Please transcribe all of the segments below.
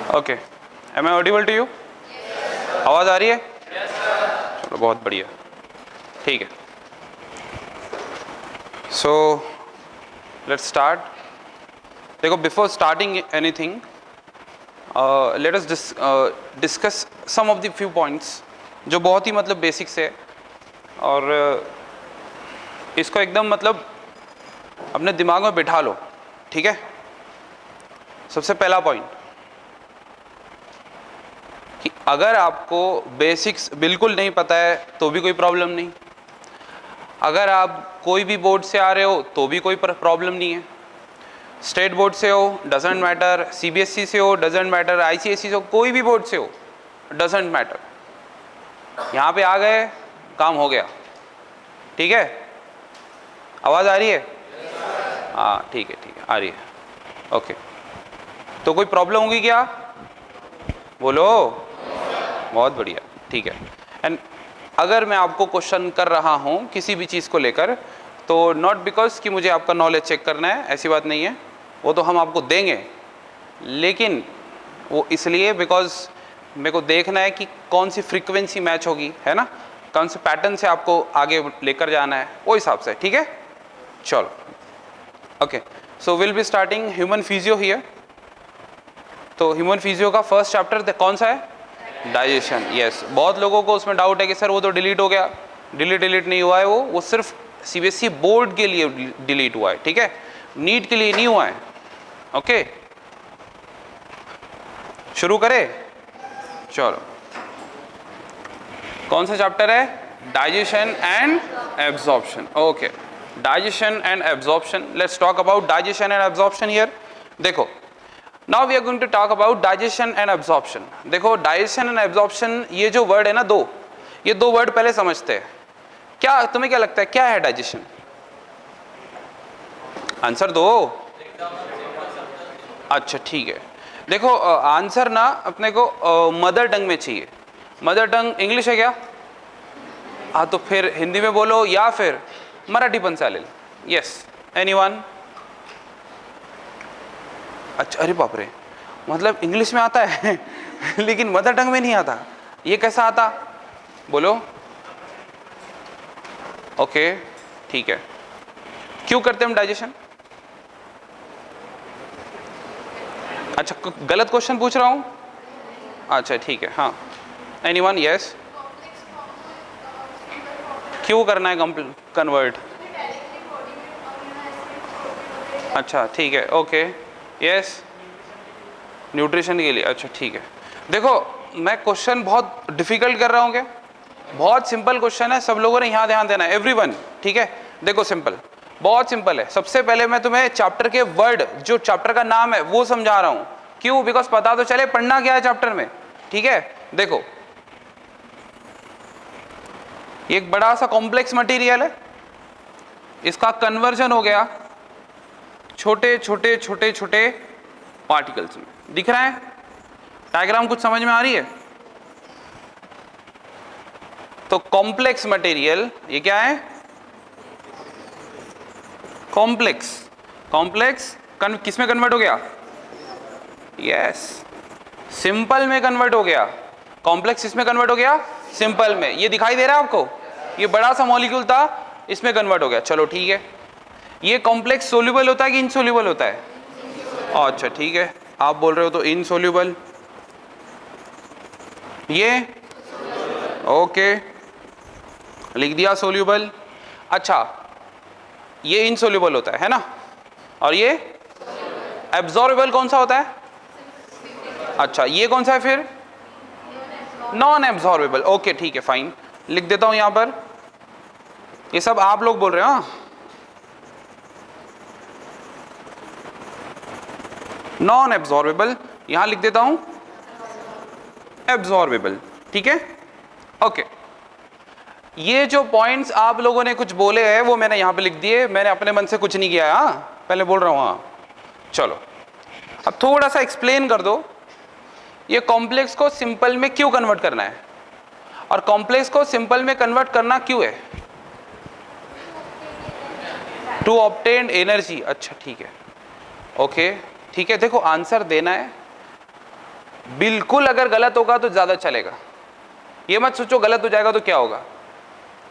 Okay, am I audible to you? आवाज़ आ रही है? चलो बहुत बढ़िया, ठीक है। So let's start. देखो, before starting anything let us discuss some of the few points जो बहुत ही मतलब बेसिक्स है, और इसको एकदम मतलब अपने दिमाग में बिठा लो, ठीक है। सबसे पहला पॉइंट कि अगर आपको बेसिक्स बिल्कुल नहीं पता है तो भी कोई प्रॉब्लम नहीं, अगर आप कोई भी बोर्ड से आ रहे हो तो भी कोई प्रॉब्लम नहीं है। स्टेट बोर्ड से हो डजेंट मैटर, सीबीएसई से हो डजेंट मैटर, आईसीएसई से हो, कोई भी बोर्ड से हो डजेंट मैटर। यहाँ पे आ गए, काम हो गया, ठीक है। आवाज़ आ रही है? हाँ ठीक है, आ रही है। ओके, तो कोई प्रॉब्लम होगी क्या? बोलो। बहुत बढ़िया, ठीक है। एंड अगर मैं आपको क्वेश्चन कर रहा हूँ किसी भी चीज़ को लेकर, तो नॉट बिकॉज कि मुझे आपका नॉलेज चेक करना है, ऐसी बात नहीं है, वो तो हम आपको देंगे, लेकिन वो इसलिए बिकॉज मेरे को देखना है कि कौन सी फ्रीक्वेंसी मैच होगी, है ना, कौन से पैटर्न से आपको आगे लेकर जाना है, वो हिसाब से, ठीक है। चलो, okay, so will be starting human physio here. तो ह्यूमन फिजियो का फर्स्ट चैप्टर कौन सा है? डाइजेशन। यस, बहुत लोगों को उसमें डाउट है कि सर वो तो डिलीट हो गया। डिलीट नहीं हुआ है, वो सिर्फ सीबीएसई बोर्ड के लिए डिलीट हुआ है, ठीक है, नीट के लिए नहीं हुआ है। ओके, शुरू करें? चलो, कौन सा चैप्टर है? Digestion and absorption. Okay, digestion and absorption, let's talk about digestion and absorption here. देखो, now we are going to talk about digestion and absorption. देखो, डाइजेशन एंड एब्जॉर्प्शन, ये जो वर्ड है ना, ये दो वर्ड पहले समझते हैं। क्या तुम्हें क्या लगता है क्या है डाइजेशन? आंसर दो। अच्छा ठीक है, देखो आंसर ना अपने को मदर टंग में चाहिए। मदर टंग इंग्लिश है क्या? हाँ, तो फिर हिंदी में बोलो या फिर मराठी पण चालेल। Yes, anyone? अच्छा, अरे बाप रे, मतलब इंग्लिश में आता है लेकिन मदर टंग में नहीं आता, ये कैसा आता? बोलो। ओके ठीक है, क्यों करते हैं हम डाइजेशन? अच्छा, गलत क्वेश्चन पूछ रहा हूँ? अच्छा ठीक है, हाँ, एनीवन? यस, क्यों करना है कन्वर्ट? अच्छा ठीक है, ओके, यस, न्यूट्रिशन के लिए। अच्छा ठीक है, देखो मैं क्वेश्चन बहुत डिफिकल्ट कर रहा हूँ क्या? बहुत सिंपल क्वेश्चन है, सब लोगों ने यहाँ ध्यान देना है, एवरीवन, ठीक है। देखो सिंपल, बहुत सिंपल है। सबसे पहले मैं तुम्हें चैप्टर के वर्ड, जो चैप्टर का नाम है वो समझा रहा हूँ। क्यों? बिकॉज पता तो चले पढ़ना क्या है चैप्टर में, ठीक है। देखो, ये एक बड़ा सा कॉम्प्लेक्स मटेरियल है, इसका कन्वर्जन हो गया छोटे छोटे छोटे छोटे पार्टिकल्स में। दिख रहा है डायग्राम? कुछ समझ में आ रही है? तो कॉम्प्लेक्स मटेरियल ये क्या है? कॉम्प्लेक्स। कॉम्प्लेक्स किस में कन्वर्ट हो गया? यस, सिंपल में कन्वर्ट हो गया। कॉम्प्लेक्स इसमें कन्वर्ट हो गया, सिंपल में। ये दिखाई दे रहा है आपको? ये बड़ा सा मॉलिक्यूल था, इसमें कन्वर्ट हो गया। चलो ठीक है, ये कॉम्प्लेक्स सोल्यूबल होता है कि इनसोल्यूबल होता है? अच्छा ठीक है, आप बोल रहे हो तो इनसोल्यूबल। ये ओके, लिख दिया सोल्यूबल। अच्छा, ये इनसोल्यूबल होता है ना, और ये एब्जॉर्बेबल कौन सा होता है? अच्छा, ये कौन सा है फिर? Non absorbable. ओके ठीक है, फाइन, लिख देता हूं यहां पर। ये सब आप लोग बोल रहे हो? नॉन एब्जॉर्बेबल, यहां लिख देता हूं एब्जॉर्बेबल, ठीक है। ओके, ये जो पॉइंट्स आप लोगों ने कुछ बोले हैं वो मैंने यहां पे लिख दिए, मैंने अपने मन से कुछ नहीं किया है, हाँ, पहले बोल रहा हूं। हाँ चलो, अब थोड़ा सा एक्सप्लेन कर दो, ये कॉम्प्लेक्स को सिंपल में क्यों कन्वर्ट करना है, और कॉम्प्लेक्स को सिंपल में कन्वर्ट करना क्यों है? To obtain energy. अच्छा ठीक है, ओके ठीक है। देखो आंसर देना है, बिल्कुल अगर गलत होगा तो ज़्यादा चलेगा, ये मत सोचो गलत हो जाएगा तो क्या होगा,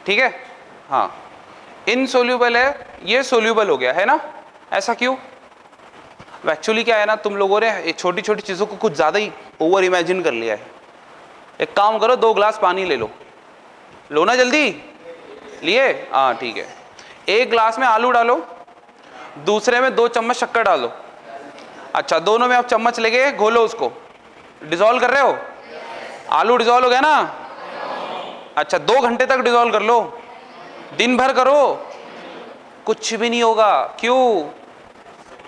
ठीक है। हाँ, इनसोल्यूबल है, ये सोल्यूबल हो गया है ना, ऐसा क्यों? एक्चुअली क्या है ना, तुम लोगों ने छोटी छोटी चीज़ों को कुछ ज़्यादा ही ओवर इमेजिन कर लिया है। एक काम करो, 2 गिलास पानी ले लो, लो ना जल्दी, लिए? हाँ ठीक है। एक गिलास में आलू डालो, दूसरे में 2 चम्मच शक्कर डालो। अच्छा, दोनों में आप चम्मच लेके घोलो, उसको डिसॉल्व कर रहे हो? आलू डिसॉल्व हो गया ना? अच्छा, 2 घंटे तक डिसॉल्व कर लो, दिन भर करो, कुछ भी नहीं होगा। क्यों?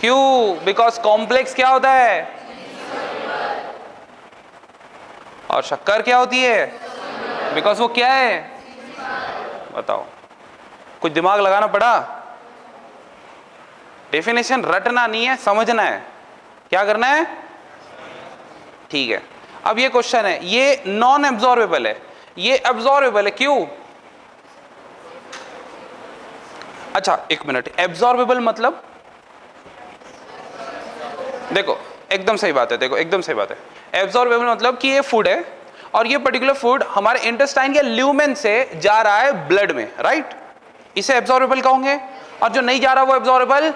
क्यों? बिकॉज कॉम्प्लेक्स क्या होता है और शक्कर क्या होती है? बिकॉज वो क्या है? बताओ, कुछ दिमाग लगाना पड़ा? डेफिनेशन रटना नहीं है, समझना है। क्या करना है? ठीक है। अब ये क्वेश्चन है, ये नॉन एब्जॉर्बेबल है, ये एब्जॉर्बेबल है, क्यों? अच्छा एक मिनट, एब्जॉर्बेबल मतलब? देखो एकदम सही बात है, देखो एकदम सही बात है। एब्जॉर्बेबल मतलब कि ये फूड है और ये पर्टिकुलर फूड हमारे इंटेस्टाइन या ल्यूमेन से जा रहा है ब्लड में, राइट? इसे एब्जॉर्बेबल कहोगे, और जो नहीं जा रहा वो एब्जॉर्बेबल?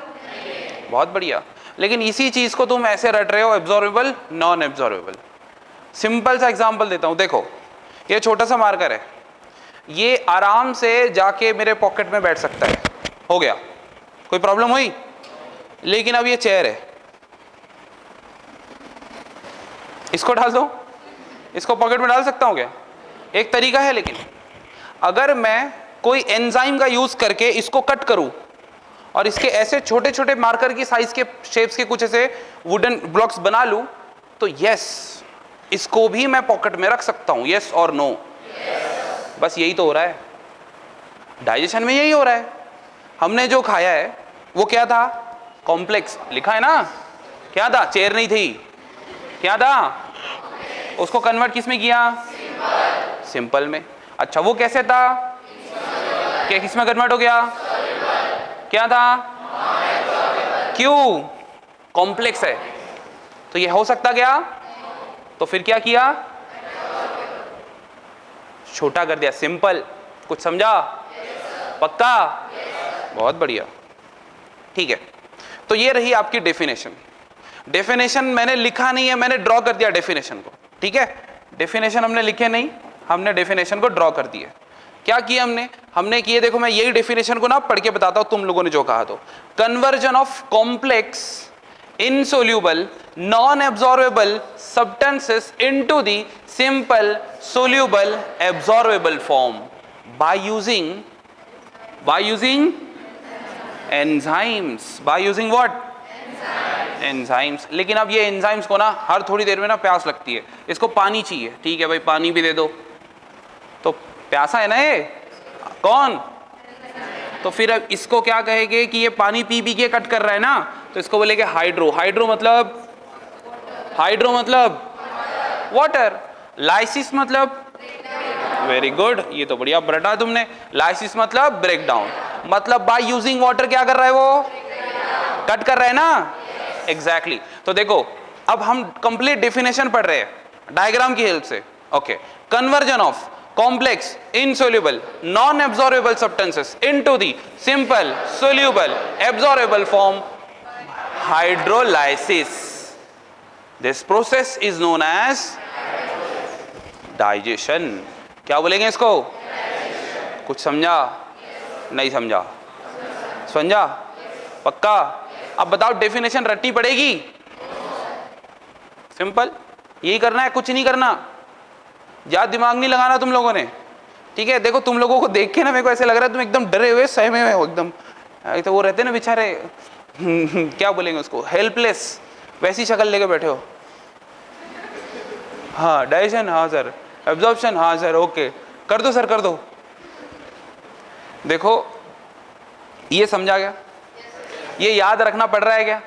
बहुत बढ़िया। लेकिन इसी चीज को तुम ऐसे रट रहे हो, एब्जॉर्बेबल नॉन एब्जॉर्बेबल। सिंपल सा एग्जांपल देता हूं, देखो ये छोटा सा मार्कर है, ये आराम से जाके मेरे पॉकेट में बैठ सकता है, हो गया, कोई प्रॉब्लम हुई? लेकिन अब ये चेयर है, इसको डाल दो, इसको पॉकेट में डाल सकता हूं क्या? एक तरीका है, लेकिन अगर मैं कोई एंजाइम का यूज करके इसको कट करूं और इसके ऐसे छोटे छोटे मार्कर की साइज के शेप्स के कुछ ऐसे वुडन ब्लॉक्स बना लूं, तो यस, इसको भी मैं पॉकेट में रख सकता हूं, यस और नो? बस यही तो हो रहा है डाइजेशन में, यही हो रहा है। हमने जो खाया है वो क्या था? कॉम्प्लेक्स, लिखा है ना? क्या था? चेयर नहीं थी, क्या था? उसको कन्वर्ट किस में किया? सिंपल में। अच्छा, वो कैसे था? क्या किस में कन्वर्ट हो गया? क्या था? क्यों? कॉम्प्लेक्स है, तो ये हो सकता क्या? तो फिर क्या किया? छोटा कर दिया, सिंपल। कुछ समझा? पक्का? बहुत बढ़िया, ठीक है। तो ये रही आपकी डेफिनेशन। डेफिनेशन मैंने लिखा नहीं है, मैंने ड्रॉ कर दिया डेफिनेशन को, ठीक है। डेफिनेशन हमने लिखे नहीं, हमने डेफिनेशन को ड्रॉ कर दिया। क्या किया हमने किए, देखो मैं यही डेफिनेशन को ना पढ़ के बताता हूं तुम लोगों ने जो कहा। तो conversion of complex insoluble non-absorbable substances into the simple soluble absorbable form by using enzymes, by using what? Enzymes. लेकिन अब ये एंजाइम्स को ना हर थोड़ी देर में ना प्यास लगती है, इसको पानी चाहिए, ठीक है भाई पानी भी दे दो, तो प्यासा है ना ये, कौन? तो फिर अब इसको क्या कहेंगे कि ये पानी पी पी के कट कर रहा है ना, तो इसको बोलेंगे हाइड्रो। हाइड्रो मतलब वाटर। लाइसिस मतलब, वेरी गुड, ये तो बढ़िया रटा तुमने। लाइसिस मतलब ब्रेक डाउन, मतलब बाय यूजिंग वाटर क्या कर रहा है वो? कट कर रहा है ना, एग्जैक्टली। तो देखो अब हम कंप्लीट डेफिनेशन पढ़ रहे हैं डायग्राम की हेल्प से। Okay, conversion of complex insoluble non-absorbable substances into the simple soluble absorbable form, hydrolysis. This process is known as digestion. क्या बोलेंगे इसको? कुछ समझा? नहीं समझा? समझा? पक्का? अब बताओ डेफिनेशन रट्टी पड़ेगी? सिंपल, यही करना है, कुछ नहीं करना, ज्यादा दिमाग नहीं लगाना तुम लोगों ने, ठीक है। देखो तुम लोगों को देख के ना मेरे को ऐसे लग रहा है तुम एकदम डरे हुए सहमे हुए हो एकदम, तो वो रहते ना बेचारे क्या बोलेंगे उसको, हेल्पलेस, वैसी शक्ल लेके बैठे हो। हाँ डाइजेशन, हाँ सर, एब्जॉर्प्शन, हाँ सर, ओके कर दो सर कर दो। देखो ये समझा गया, ये याद रखना पड़ रहा है क्या?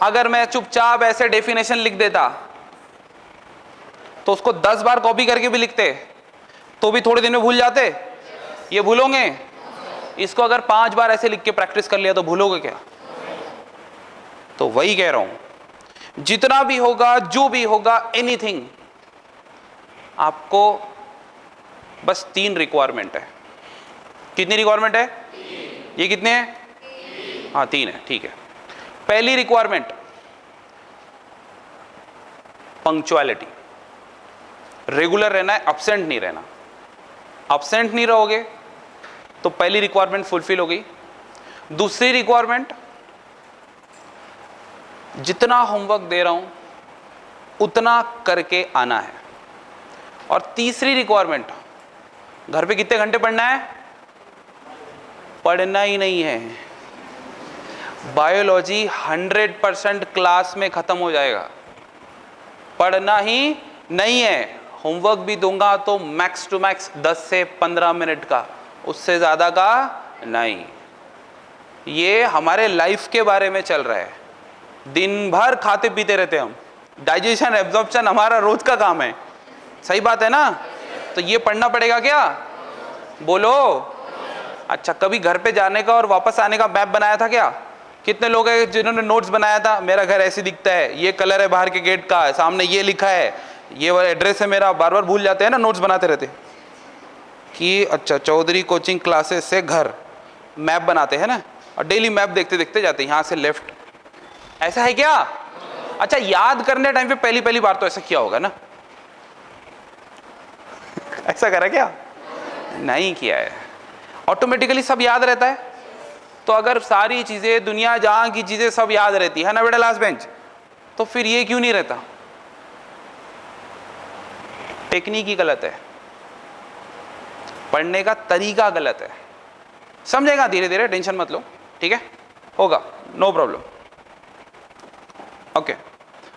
अगर मैं चुपचाप ऐसे डेफिनेशन लिख देता तो उसको 10 बार कॉपी करके भी लिखते तो भी थोड़े दिन में भूल जाते। ये भूलोगे? इसको अगर 5 बार ऐसे लिख के प्रैक्टिस कर लिया तो भूलोगे क्या? तो वही कह रहा हूं, जितना भी होगा, जो भी होगा, एनीथिंग, आपको बस 3 रिक्वायरमेंट है। कितनी रिक्वायरमेंट है? ये कितने हैं? हाँ 3 है, ठीक है। पहली रिक्वायरमेंट पंक्चुअलिटी, रेगुलर रहना है, absent नहीं रहना। absent नहीं रहोगे तो पहली रिक्वायरमेंट फुलफिल हो गई। दूसरी रिक्वायरमेंट, जितना होमवर्क दे रहा हूं उतना करके आना है। और तीसरी रिक्वायरमेंट, घर पे कितने घंटे पढ़ना है? पढ़ना ही नहीं है। बायोलॉजी 100% क्लास में खत्म हो जाएगा, पढ़ना ही नहीं है। होमवर्क भी दूंगा तो मैक्स टू मैक्स 10 से 15 मिनट का, उससे ज्यादा का नहीं। ये हमारे लाइफ के बारे में चल रहा है। दिन भर खाते पीते रहते हम, डाइजेशन एब्जॉर्प्शन हमारा रोज का काम है, सही बात है ना? तो ये पढ़ना पड़ेगा क्या? बोलो। अच्छा, कभी घर पे जाने का और वापस आने का मैप बनाया था क्या? कितने लोग हैं जिन्होंने नोट्स बनाया था? मेरा घर ऐसे दिखता है, ये कलर है बाहर के गेट का, सामने ये लिखा है, ये वाला एड्रेस है मेरा। बार बार भूल जाते हैं ना, नोट्स बनाते रहते कि अच्छा चौधरी कोचिंग क्लासेस से घर, मैप बनाते हैं ना, और डेली मैप देखते देखते जाते हैं यहाँ से लेफ्ट। ऐसा है क्या? अच्छा, याद करने टाइम पे पहली बार तो ऐसा किया होगा ना? ऐसा करा क्या? नहीं किया है। ऑटोमेटिकली सब याद रहता है। तो अगर सारी चीजें, दुनिया जहां की चीजें सब याद रहती है ना बेटा लास्ट बेंच, तो फिर ये क्यों नहीं रहता? टेक्निक ही गलत है, पढ़ने का तरीका गलत है। समझेगा धीरे धीरे, टेंशन मत लो, ठीक है, होगा, नो प्रॉब्लम। ओके,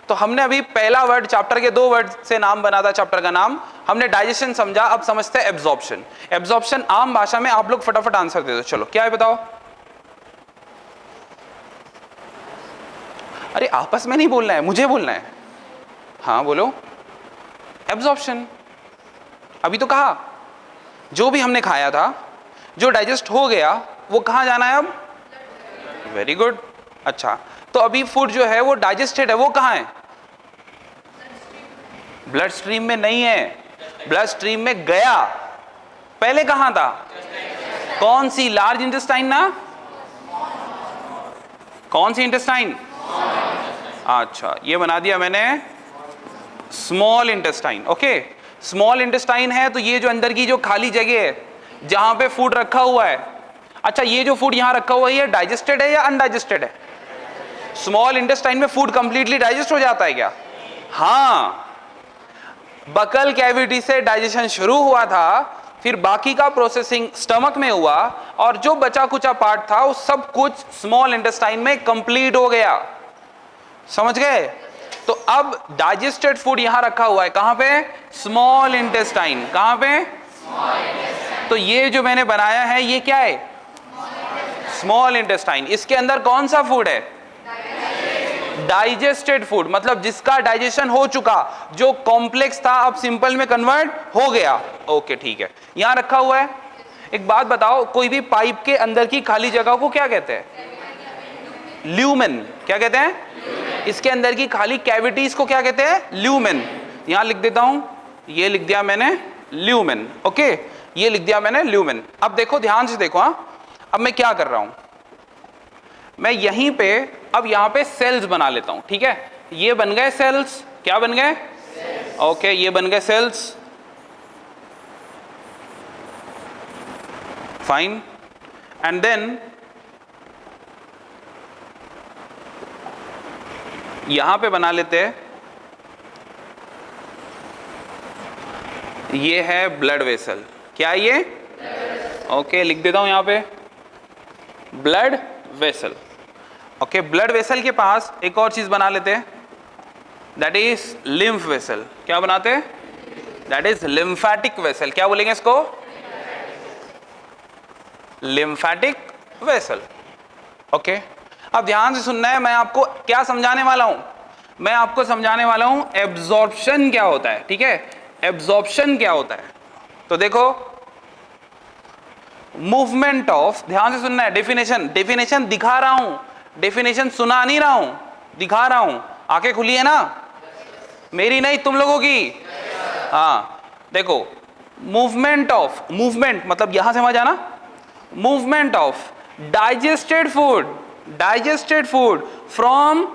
तो हमने अभी पहला वर्ड, चैप्टर के 2 वर्ड से नाम बना था चैप्टर का नाम, हमने डाइजेशन समझा। अब समझते हैं एब्जॉर्प्शन। एब्जॉर्प्शन आम भाषा में आप लोग फटाफट आंसर दे दो। चलो, क्या है बताओ? अरे आपस में नहीं बोलना है, मुझे बोलना है। हाँ बोलो। एब्जॉर्प्शन, अभी तो कहा, जो भी हमने खाया था, जो डाइजेस्ट हो गया, वो कहाँ जाना है अब? Very good. अच्छा, तो अभी फूड जो है वो डाइजेस्टेड है, वो कहाँ है? ब्लड स्ट्रीम में नहीं है, ब्लड स्ट्रीम में गया। पहले कहां था? कौन सी? लार्ज इंटेस्टाइन ना? कौन सी इंटेस्टाइन? अच्छा, ये बना दिया मैंने small intestine. Okay, small intestine है तो ये जो अंदर की जो खाली जगह है जहां पे फूड रखा हुआ है, अच्छा ये जो फूड यहां रखा हुआ है ये डाइजेस्टेड है या अनडाइजेस्टेड है? स्मॉल इंटेस्टाइन में फूड कंप्लीटली डाइजेस्ट हो जाता है क्या? हाँ, बकल कैविटी से डाइजेशन शुरू हुआ था, फिर बाकी का प्रोसेसिंग स्टमक में हुआ, और जो बचा कुचा पार्ट था वो सब कुछ स्मॉल इंटेस्टाइन में कंप्लीट हो गया। समझ गए? तो अब डाइजेस्टेड फूड यहां रखा हुआ है, कहां पे? Small intestine. कहां पे? तो ये जो मैंने बनाया है ये क्या है? Small intestine. इसके अंदर कौन सा फूड है? डाइजेस्टेड फूड, मतलब जिसका डाइजेशन हो चुका, जो कॉम्प्लेक्स था अब सिंपल में कन्वर्ट हो गया। ओके ठीक है, यहां रखा हुआ है। एक बात बताओ, कोई भी पाइप के अंदर की खाली जगह को क्या कहते हैं? ल्यूमेन। क्या कहते हैं? इसके अंदर की खाली कैविटीज को क्या कहते हैं? ल्यूमेन। यहां लिख देता हूं, ये लिख दिया मैंने ल्यूमेन। ओके, ये लिख दिया मैंने ल्यूमेन। अब देखो, ध्यान से देखो। अब मैं क्या कर रहा हूं, मैं यहीं पे अब यहां पे सेल्स बना लेता हूं। ठीक है, ये बन गए सेल्स। क्या बन गए? ओके, ये बन गए सेल्स। फाइन। एंड देन यहां पे बना लेते हैं, ये है ब्लड वेसल। क्या है ये? ओके, लिख देता हूं यहां पे blood vessel. Okay, blood vessel के पास एक और चीज बना लेते हैं, दैट इज लिम्फ वेसल। क्या बनाते हैं? That is lymphatic vessel. क्या बोलेंगे इसको? Lymphatic vessel. ओके, अब ध्यान से सुनना है, मैं आपको क्या समझाने वाला हूं? मैं आपको समझाने वाला हूं एब्जॉर्प्शन क्या होता है। ठीक है, एब्जॉर्प्शन क्या होता है? तो देखो, मूवमेंट ऑफ, ध्यान से सुनना है, डेफिनेशन दिखा रहा हूं, डेफिनेशन सुना नहीं रहा हूं, दिखा रहा हूं। आंखें खुली है ना? मेरी नहीं, तुम लोगों की। हाँ देखो, मूवमेंट मतलब यहां से वहां जाना, movement of digested food from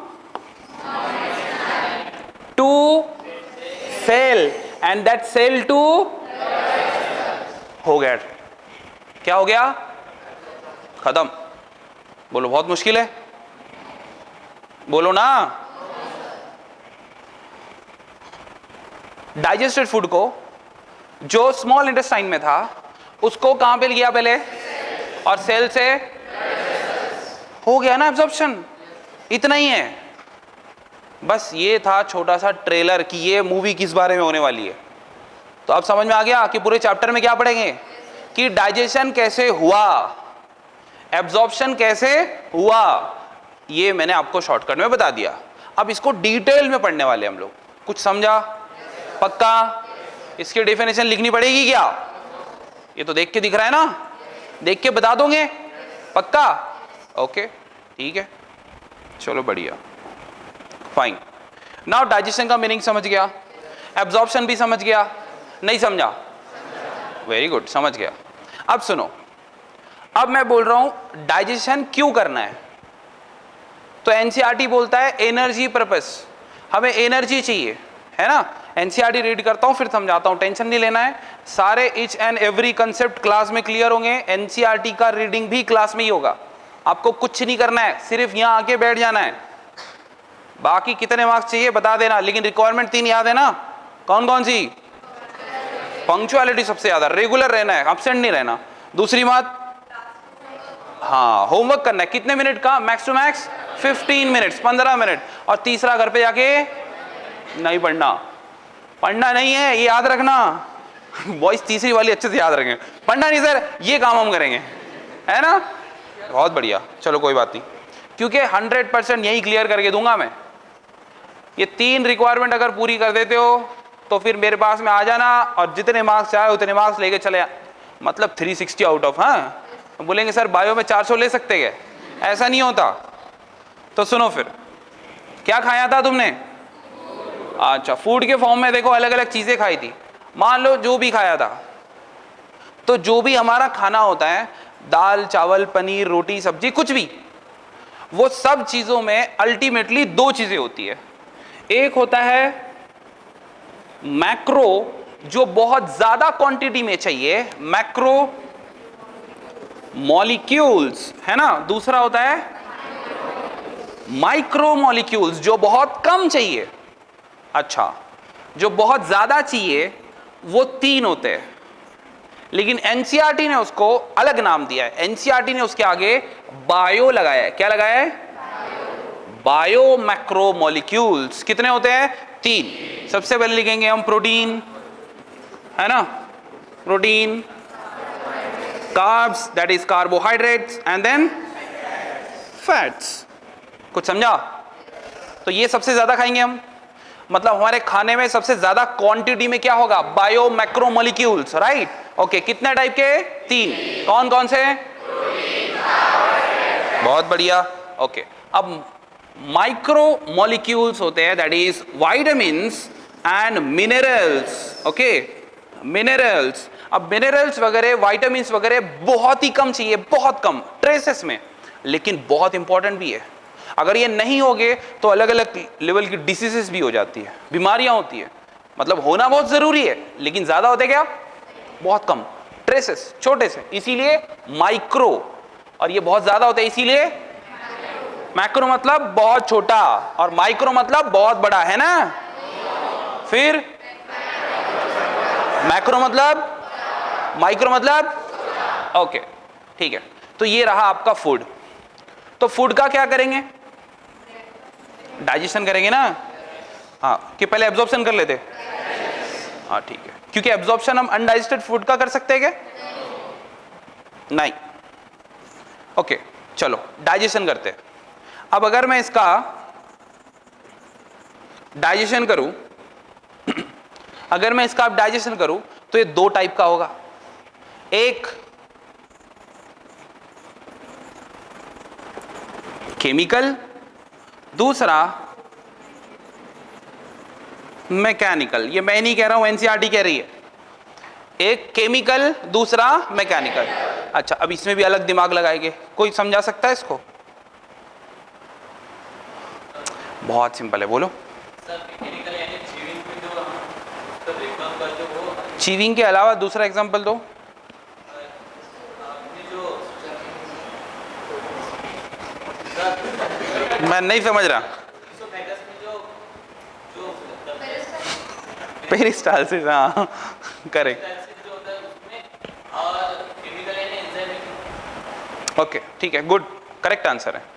to cell and that cell to, हो गया। क्या हो गया? खत्म। बोलो, बहुत मुश्किल है, बोलो ना। डाइजेस्टेड फूड को जो स्मॉल इंटेस्टाइन में था उसको कहां पे लिया पहले, और सेल से हो गया ना एब्जॉर्प्शन। इतना ही है बस। ये था छोटा सा ट्रेलर कि ये मूवी किस बारे में होने वाली है। तो अब समझ में आ गया कि पूरे चैप्टर में क्या पढ़ेंगे, कि डाइजेशन कैसे हुआ, एब्जॉर्प्शन कैसे हुआ, ये मैंने आपको शॉर्टकट में बता दिया। अब इसको डिटेल में पढ़ने वाले हम लोग। कुछ समझा? पक्का? इसकी डेफिनेशन लिखनी पड़ेगी क्या? ये तो देख के दिख रहा है ना, देख के बता दोगे? पक्का? ओके ठीक है, चलो बढ़िया, फाइन। नाउ डाइजेशन का मीनिंग समझ गया, एब्जॉर्प्शन भी समझ गया, नहीं समझा? वेरी गुड, समझ गया। अब सुनो, अब मैं बोल रहा हूं डाइजेशन क्यों करना है। तो एनसीईआरटी बोलता है एनर्जी पर्पस, हमें एनर्जी चाहिए, है ना। एनसीईआरटी रीड करता हूं फिर समझाता हूं, टेंशन नहीं लेना है। सारे each and every concept class में क्लियर होंगे। एनसीईआरटी का रीडिंग भी क्लास में ही होगा, आपको कुछ नहीं करना है, सिर्फ यहां आके बैठ जाना है। बाकी कितने मार्क्स चाहिए बता देना, लेकिन रिक्वायरमेंट 3 याद है ना? कौन कौन सी? पंक्चुअलिटी सबसे ज्यादा, रेगुलर रहना है, एब्सेंट नहीं रहना। दूसरी बात, हाँ होमवर्क करना है। कितने मिनट का? Max to max 15 minutes, 15 minute. और तीसरा, घर पे जाके नहीं पढ़ना, पढ़ना नहीं है, ये याद रखना। बॉयज तीसरी वाली अच्छे से याद रखें, पढ़ना नहीं सर, ये काम हम करेंगे, है ना। बहुत बढ़िया, चलो कोई बात नहीं, क्योंकि 100% यही क्लियर करके दूंगा मैं। ये 3 रिक्वायरमेंट अगर पूरी कर देते हो तो फिर मेरे पास में आ जाना और जितने मार्क्स चाहे उतने मार्क्स लेके चले, मतलब 360 आउट ऑफ। हाँ बोलेंगे सर बायो में 400 ले सकते हैं, ऐसा नहीं होता। तो सुनो फिर, क्या खाया था तुमने? अच्छा, फूड के फॉर्म में देखो अलग अलग चीजें खाई थी। मान लो जो भी खाया था, तो जो भी हमारा खाना होता है, दाल चावल पनीर रोटी सब्जी कुछ भी, वो सब चीजों में अल्टीमेटली 2 चीजें होती है। एक होता है मैक्रो, जो बहुत ज्यादा क्वांटिटी में चाहिए, मैक्रो मॉलिक्यूल्स, है ना। दूसरा होता है माइक्रो मॉलिक्यूल्स, जो बहुत कम चाहिए। अच्छा, जो बहुत ज्यादा चाहिए वो 3 होते हैं, लेकिन एनसीईआरटी ने उसको अलग नाम दिया है। एनसीईआरटी ने उसके आगे बायो लगाया है। क्या लगाया है? Bio macro molecules. कितने होते हैं? 3। सबसे पहले लिखेंगे हम प्रोटीन, है ना, protein, carbs that is carbohydrates, and then fats. कुछ समझा? तो ये सबसे ज्यादा खाएंगे हम, मतलब हमारे खाने में सबसे ज्यादा क्वांटिटी में क्या होगा? Bio macro molecules, right. Okay, कितने टाइप के? 3। कौन कौन से? बहुत बढ़िया। ओके, अब माइक्रो मॉलिक्यूल्स होते हैं, that is vitamins and minerals. Okay, minerals. अब मिनरल्स वगैरह विटामिन्स वगैरह बहुत ही कम चाहिए, बहुत कम ट्रेसेस में, लेकिन बहुत इंपॉर्टेंट भी है। अगर ये नहीं होगे तो अलग अलग लेवल की डिसीजेस भी हो जाती है, बीमारियां होती है। मतलब होना बहुत जरूरी है, लेकिन ज्यादा होते क्या? बहुत कम ट्रेसेस, छोटे से, इसीलिए माइक्रो। और ये बहुत ज्यादा होते हैं, इसीलिए मैक्रो मतलब बहुत छोटा, और माइक्रो मतलब बहुत बड़ा, है ना। फिर मैक्रो मतलब, माइक्रो मतलब, ओके ठीक है। तो ये रहा आपका फूड। तो फूड का क्या करेंगे? डाइजेशन करेंगे ना। हाँ, कि पहले एब्जॉर्प्शन कर लेते? हाँ ठीक है, क्योंकि एब्जॉर्प्शन हम अनडाइजेस्टेड फूड का कर सकते हैं क्या? नहीं। ओके चलो डाइजेशन करते हैं। अब अगर मैं इसका डाइजेशन करूं अगर मैं इसका डाइजेशन करूं तो ये 2 टाइप का होगा। एक केमिकल, दूसरा मैकेनिकल, ये मैं नहीं कह रहा हूं, एनसीईआरटी कह रही है। एक केमिकल, दूसरा मैकेनिकल। अच्छा, अब इसमें भी अलग दिमाग लगाएंगे। कोई समझा सकता है इसको? बहुत सिंपल है, बोलो। चीविंग के अलावा दूसरा एग्जांपल दो। मैं नहीं समझ रहा। पेरिस्टालसिस, हाँ करेक्ट। ओके ठीक है, गुड, करेक्ट आंसर है।